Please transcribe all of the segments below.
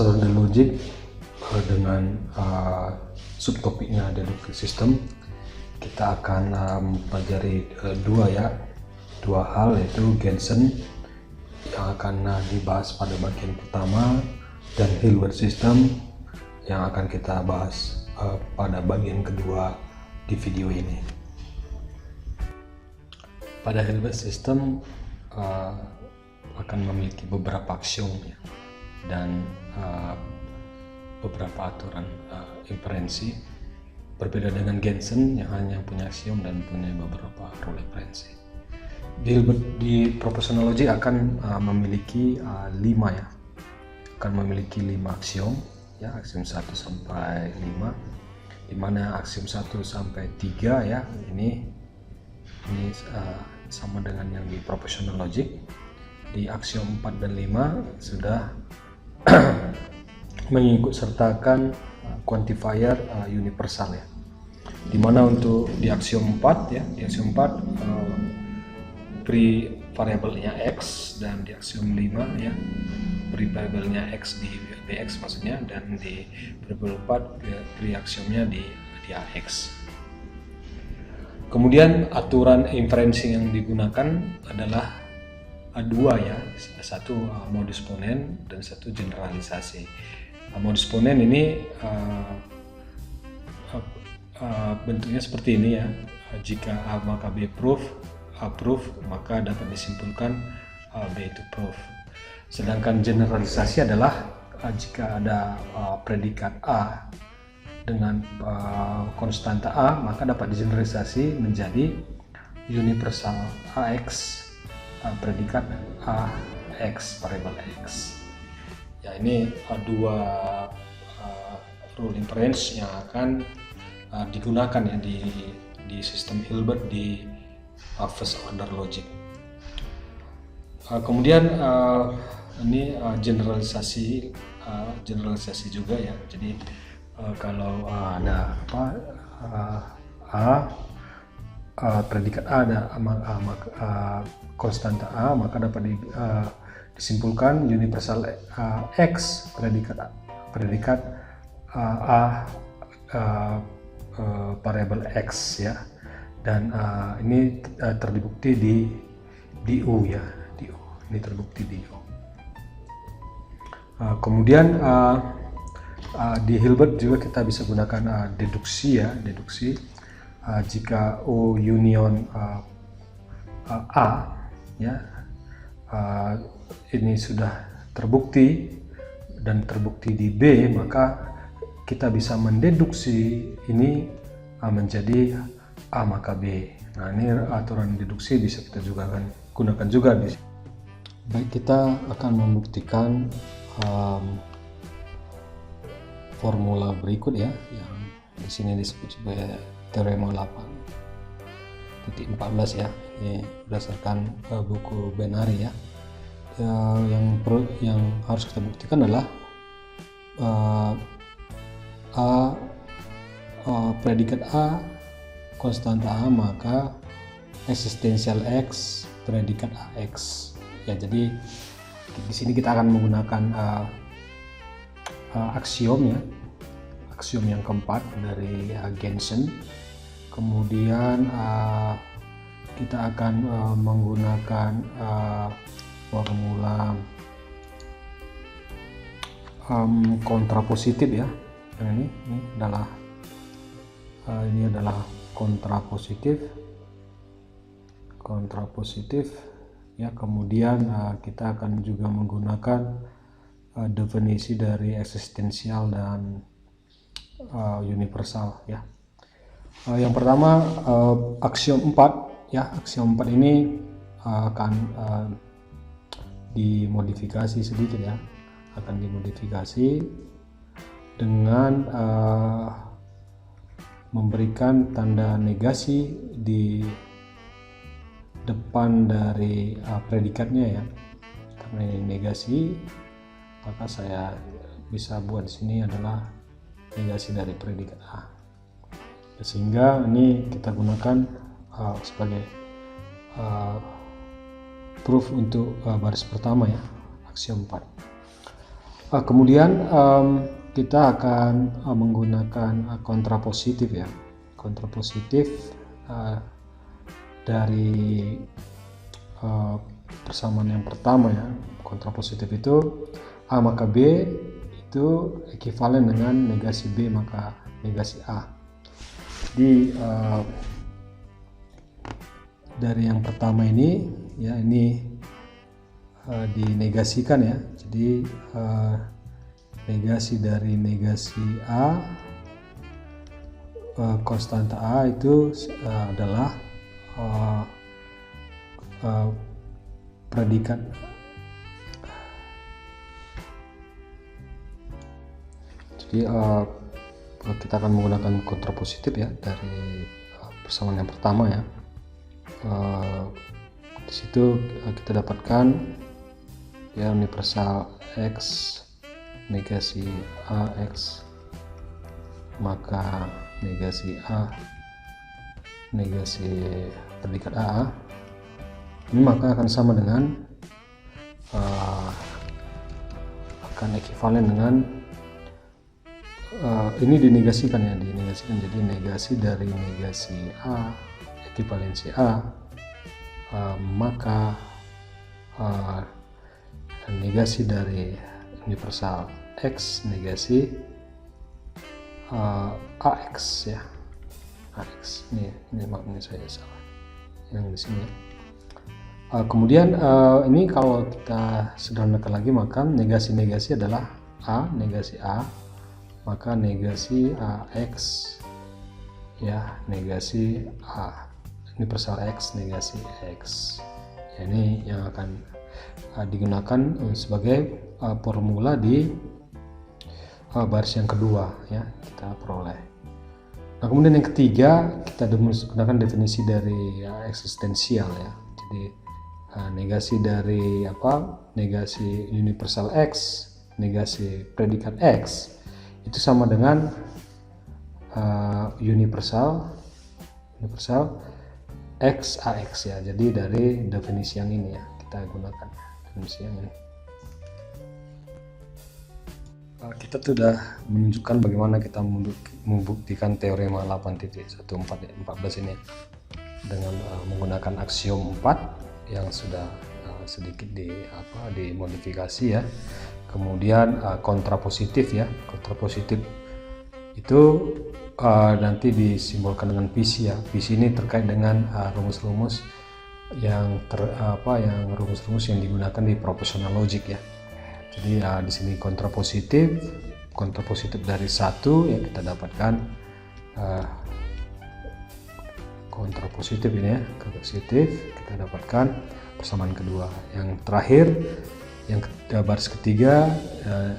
Propositional logic dengan subtopiknya deductive system. Kita akan mempelajari dua hal, yaitu Gensen yang akan dibahas pada bagian pertama dan Hilbert system yang akan kita bahas pada bagian kedua di video ini. Pada Hilbert system akan memiliki beberapa aksiom dan beberapa aturan inferensi, berbeda dengan Gensen yang hanya punya aksiom dan punya beberapa rule inferensi. Di propositional logic akan memiliki 5 aksiom, aksiom 1 sampai 5, di mana aksiom 1 sampai 3 ini sama dengan yang di propositional logic. Di aksiom 4 dan 5 sudah mengikut sertakan quantifier universal di mana untuk di aksiom 4 beri variabelnya x, dan di aksiom 5 beri variabelnya x di bx maksudnya, dan di variabel 4 beri aksiomnya di ax. Kemudian aturan inferensi yang digunakan adalah dua, satu modus ponens dan satu generalisasi. Modus ponens ini bentuknya seperti ini jika A maka B proof, A proof maka dapat disimpulkan B itu proof. Sedangkan generalisasi adalah jika ada predikat A dengan konstanta A, maka dapat digeneralisasi menjadi universal AX predikat AX variabel X. Ini dua rule inference yang akan digunakan di sistem Hilbert di first order logic. Kemudian ini generalisasi juga Jadi kalau ada predikat A ada konstanta A, maka dapat disimpulkan universal X predikat A variabel X dan ini terbukti di U ini terbukti di U. Kemudian di Hilbert juga kita bisa gunakan deduksi jika O union A ini sudah terbukti dan terbukti di B, maka kita bisa mendeduksi ini menjadi A maka B. Nah, ini aturan deduksi bisa kita juga gunakan juga di sini. Baik, kita akan membuktikan formula berikut yang di sini disebut sebagai teorema 8.14 ini berdasarkan buku Benari yang harus kita buktikan adalah predikat A konstanta A, maka eksistensial X predikat AX. Jadi di sini kita akan menggunakan aksiom yang keempat dari Gensen. Kemudian kita akan menggunakan formula kontrapositif yang ini adalah kontrapositif kemudian kita akan juga menggunakan definisi dari eksistensial dan universal Yang pertama aksiom 4 aksiom 4 ini akan dimodifikasi sedikit akan dimodifikasi dengan memberikan tanda negasi di depan dari predikatnya karena ini negasi, maka saya bisa buat di sini adalah negasi dari predikat A, sehingga ini kita gunakan sebagai proof untuk baris pertama aksiom 4. Kemudian kita akan menggunakan kontrapositif ya. Kontrapositif dari persamaan yang pertama ya. Kontrapositif itu A maka B itu ekuivalen dengan negasi B maka negasi A. Jadi dari yang pertama ini ya, ini dinegasikan ya. Jadi negasi dari negasi A, konstanta A itu adalah predikat jadi kita akan menggunakan kontrapositif ya dari persamaan yang pertama ya. Di situ kita dapatkan ya universal X negasi AX maka negasi A negasi predikat AA ini maka akan sama dengan akan ekuivalen dengan ini dinegasikan ya, dinegasikan jadi negasi dari negasi A ekuivalensi A maka negasi dari universal X negasi AX ya, AX ini maknanya saya salah yang di sini ya. Kemudian ini kalau kita sederhanakan lagi maka negasi-negasi adalah A negasi A maka negasi AX ya negasi A universal X negasi X ya, ini yang akan digunakan sebagai formula di baris yang kedua ya kita peroleh. Nah kemudian yang ketiga kita gunakan definisi dari eksistensial ya. Jadi negasi dari negasi universal X negasi predikat X itu sama dengan universal X AX ya. Jadi dari definisi yang ini ya kita gunakan definisi yang ini. Kita sudah menunjukkan bagaimana kita membuktikan teorema 8.14 ini dengan menggunakan aksiom 4 yang sudah sedikit dimodifikasi ya. Kemudian kontrapositif ya, kontrapositif itu nanti disimbolkan dengan visi ya. Visi ini terkait dengan rumus-rumus yang rumus-rumus yang digunakan di propositional logic ya. Jadi di sini kontrapositif dari 1 ya kita dapatkan kontrapositif ini ya, kontrapositif kita dapatkan persamaan kedua. Yang terakhir yang baris ketiga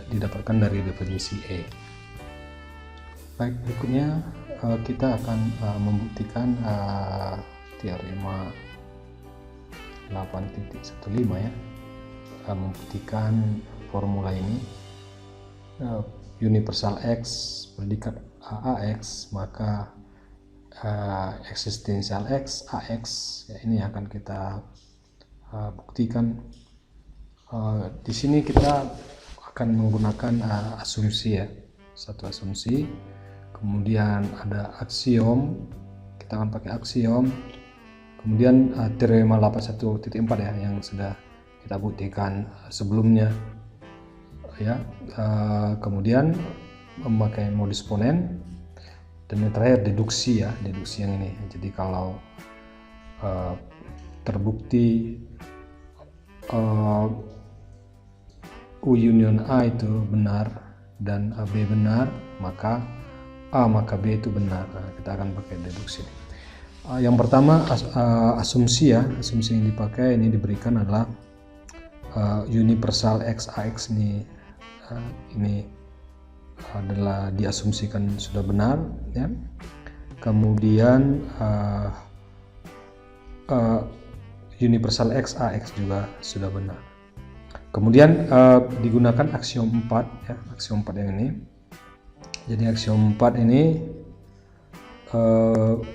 didapatkan dari definisi E. Baik, berikutnya kita akan membuktikan teorema 8.15 ya, membuktikan formula ini universal X predikat AX maka eksistensial X AX ya, ini akan kita buktikan. Di sini kita akan menggunakan asumsi ya, satu asumsi, kemudian ada aksiom, kita akan pakai aksiom, kemudian teorema 81.4 ya yang sudah kita buktikan sebelumnya ya, kemudian memakai modus ponen, dan yang terakhir deduksi ya, deduksi yang ini. Jadi kalau terbukti U union A itu benar dan B benar, maka A maka B itu benar. Nah, kita akan pakai deduksi. Yang pertama asumsi ya, asumsi yang dipakai ini diberikan adalah universal X AX ini adalah diasumsikan sudah benar ya. Kemudian universal X AX juga sudah benar. Kemudian digunakan aksiom 4 ya, aksiom 4 yang ini. Jadi aksiom 4 ini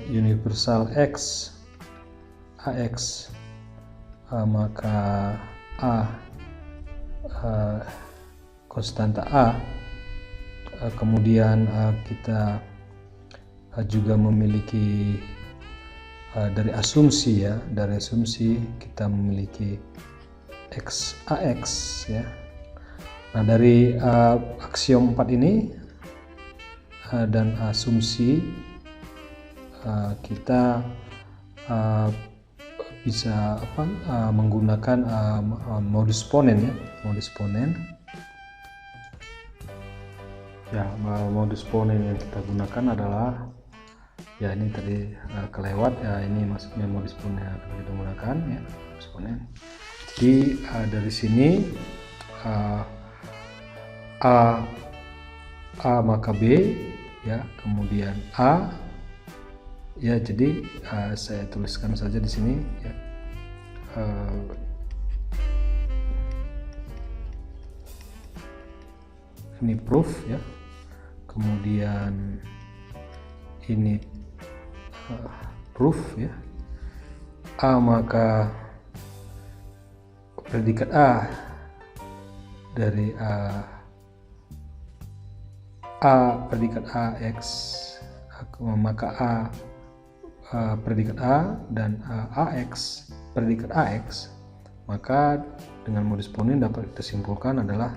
universal X AX maka A konstanta A. Kemudian kita juga memiliki dari asumsi ya, dari asumsi kita memiliki AX ya. Nah, dari aksiom 4 ini dan asumsi kita bisa menggunakan modus Ponen ya, modus Ponen. Ya, modus Ponen yang kita gunakan adalah ya ini tadi kelewat ya, ini maksudnya modus Ponen yang akan kita gunakan ya, modus Ponen. Jadi dari sini A maka B ya, kemudian A ya, jadi saya tuliskan saja di sini ya. Ini proof ya, kemudian ini proof ya. A maka predikat A dari A predikat AX, maka A predikat A dan AX predikat AX, maka dengan modus Ponen dapat kita simpulkan adalah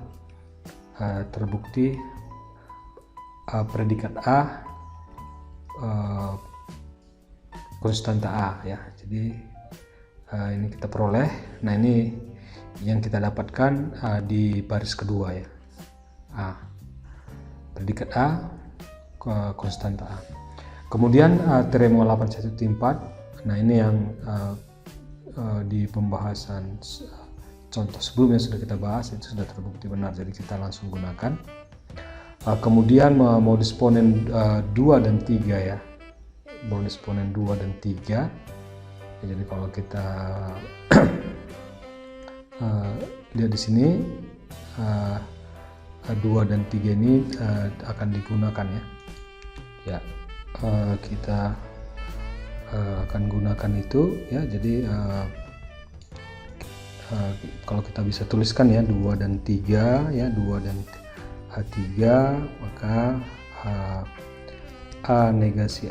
terbukti predikat A konstanta A ya. Jadi ini kita peroleh. Nah, ini yang kita dapatkan di baris kedua ya, predikat A konstanta A. Kemudian teorema 814. Nah, ini yang di pembahasan contoh sebelumnya sudah kita bahas, itu sudah terbukti benar, jadi kita langsung gunakan. Kemudian modus Ponen 2 dan 3 ya, modus Ponen 2 dan 3 ya, jadi kalau kita lihat di sini 2 dan 3 ini akan digunakan ya, kita akan gunakan itu ya. Jadi kalau kita bisa tuliskan ya 2 dan 3 ya, 2 dan 3, maka A negasi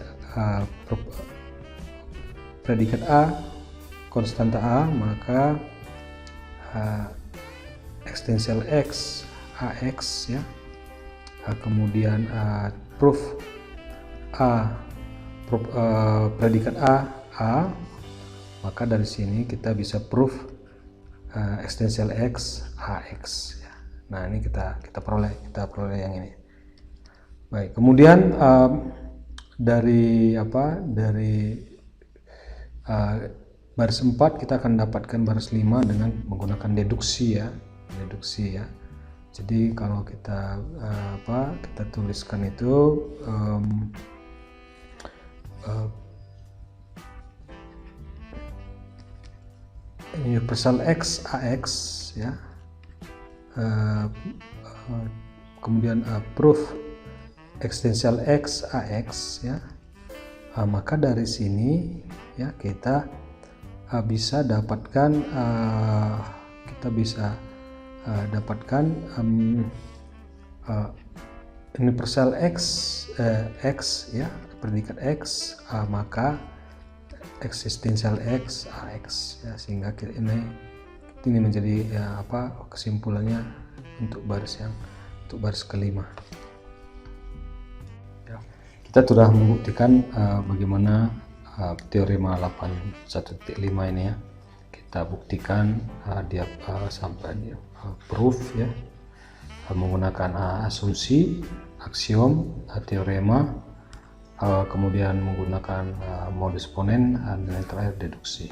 predikat A konstanta A, maka ekstensial X AX ya. Kemudian proof predikat A, maka dari sini kita bisa proof ekstensial X AX ya. Nah, ini kita peroleh yang ini. Baik, kemudian dari baris 4 kita akan dapatkan baris 5 dengan menggunakan deduksi ya. Jadi kalau kita kita tuliskan itu universal X AX ya, kemudian proof ekstensial X AX ya, maka dari sini ya kita bisa dapatkan universal X ya, predikat X, maka eksistensial X AX ya, sehingga ini menjadi ya kesimpulannya untuk baris kelima ya. Kita sudah membuktikan bagaimana teorema 815 ini ya, kita buktikan dia sampai dia proof ya, menggunakan asumsi, aksiom, teorema, kemudian menggunakan modus Ponen, dan yang terakhir deduksi.